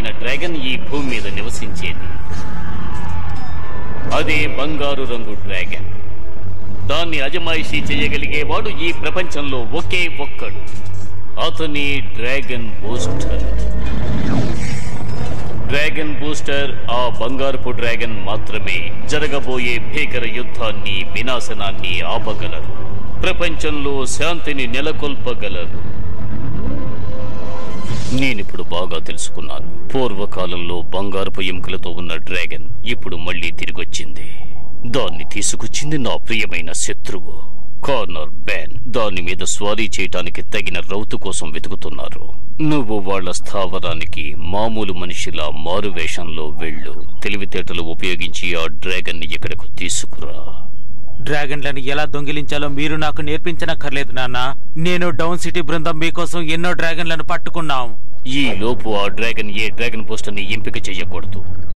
ప్రధానమైన డ్రాగన్ ఈ భూమి మీద నివసించేది. అదే బంగారు రంగు డ్రాగన్. దాన్ని అజమాయిషీ చేయగలిగేవాడు ఈ ప్రపంచంలో ఒకే ఒక్కడు. అతని డ్రాగన్ బూస్టర్. డ్రాగన్ బూస్టర్ ఆ బంగారపు డ్రాగన్ మాత్రమే జరగబోయే భీకర యుద్ధాన్ని, వినాశనాన్ని ఆపగలరు. ప్రపంచంలో శాంతిని నెలకొల్పగలరు. నేనిప్పుడు బాగా తెలుసుకున్నాను. పూర్వకాలంలో బంగారపు ఎముకలతో ఉన్న డ్రాగన్ ఇప్పుడు మళ్లీ తిరిగొచ్చింది. దాన్ని తీసుకొచ్చింది నా ప్రియమైన శత్రువు కార్నర్ బ్యాన్. దాని మీద స్వారీ చేయటానికి తగిన రౌతు కోసం వెతుకుతున్నారు. నువ్వు వాళ్ల స్థావరానికి మామూలు మనిషిలా మారువేషంలో వెళ్ళు. తెలివితేటలు ఉపయోగించి ఆ డ్రాగన్ ని ఇక్కడకు తీసుకురా. డ్రాగన్లను ఎలా దొంగిలించాలో మీరు నాకు నేర్పించనక్కర్లేదు నాన్న. నేను డౌన్ సిటీ బృందం మీకోసం ఎన్నో డ్రాగన్లను పట్టుకున్నాం. ఈ లోపు ఆ డ్రాగన్ ఏ డ్రాగన్ పోస్టర్ ని ఎంపిక చేయకూడదు.